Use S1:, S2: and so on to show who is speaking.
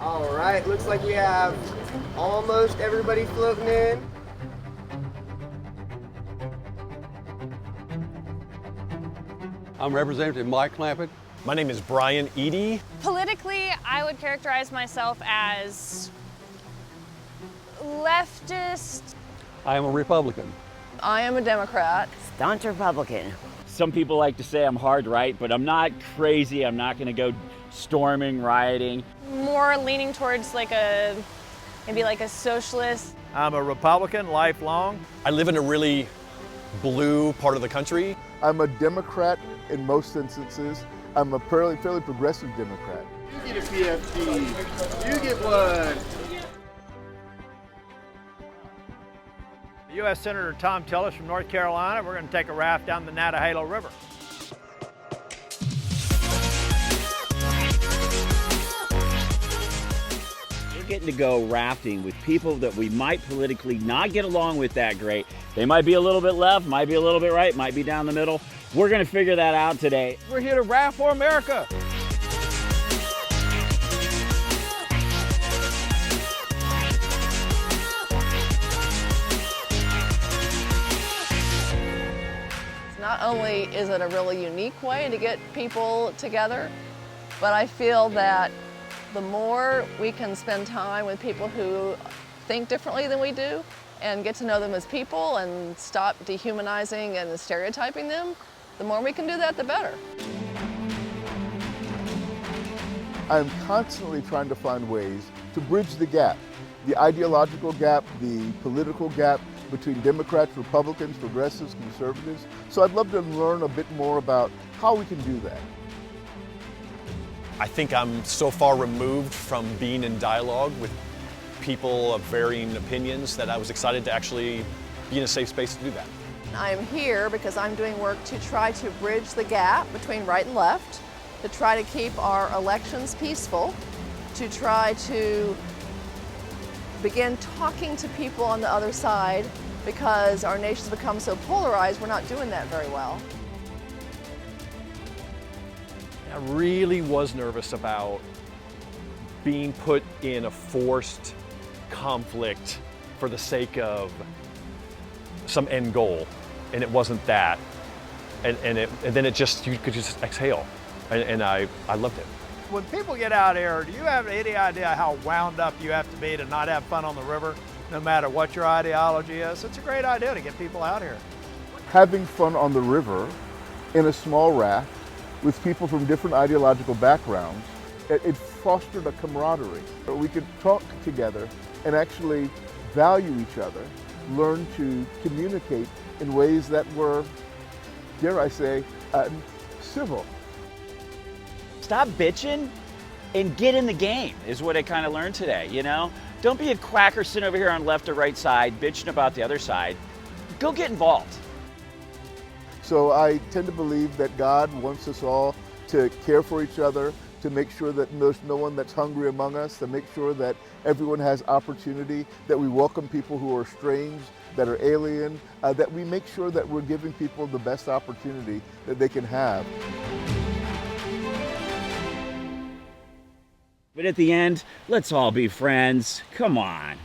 S1: All right, looks like we have almost everybody floating in.
S2: I'm Representative Mike Clampett.
S3: My name is Brian Eady.
S4: Politically, I would characterize myself as leftist.
S2: I am a Republican.
S5: I am a Democrat.
S6: Staunch Republican.
S7: Some people like to say I'm hard right, but I'm not crazy. I'm not going to go storming, rioting.
S4: More leaning towards maybe like a socialist.
S8: I'm a Republican, lifelong.
S3: I live in a really blue part of the country.
S9: I'm a Democrat in most instances. I'm a fairly progressive Democrat.
S1: You get a PFD. You get one.
S8: U.S. Senator Tom Tillis from North Carolina. We're going to take a raft down the Nantahala River.
S7: We're getting to go rafting with people that we might politically not get along with that great. They might be a little bit left, might be a little bit right, might be down the middle. We're going to figure that out today.
S8: We're here to raft for America.
S5: Not only is it a really unique way to get people together, but I feel that the more we can spend time with people who think differently than we do and get to know them as people and stop dehumanizing and stereotyping them, the more we can do that, the better.
S9: I'm constantly trying to find ways to bridge the gap, the ideological gap, the political gap between Democrats, Republicans, progressives, conservatives. So I'd love to learn a bit more about how we can do that.
S3: I think I'm so far removed from being in dialogue with people of varying opinions that I was excited to actually be in a safe space to do that.
S5: I am here because I'm doing work to try to bridge the gap between right and left, to try to keep our elections peaceful, to try to begin talking to people on the other side, because our nation's become so polarized, we're not doing that very well.
S3: I really was nervous about being put in a forced conflict for the sake of some end goal, and it wasn't that. And then it just, you could just exhale, and I loved it.
S8: When people get out here, do you have any idea how wound up you have to be to not have fun on the river, no matter what your ideology is? It's a great idea to get people out here.
S9: Having fun on the river in a small raft with people from different ideological backgrounds, it fostered a camaraderie. We could talk together and actually value each other, learn to communicate in ways that were, dare I say, civil.
S7: Stop bitching and get in the game is what I kind of learned today, you know? Don't be a quacker sitting over here on left or right side bitching about the other side. Go get involved.
S9: So I tend to believe that God wants us all to care for each other, to make sure that there's no one that's hungry among us, to make sure that everyone has opportunity, that we welcome people who are strange, that are alien, that we make sure that we're giving people the best opportunity that they can have.
S7: But at the end, let's all be friends. Come on.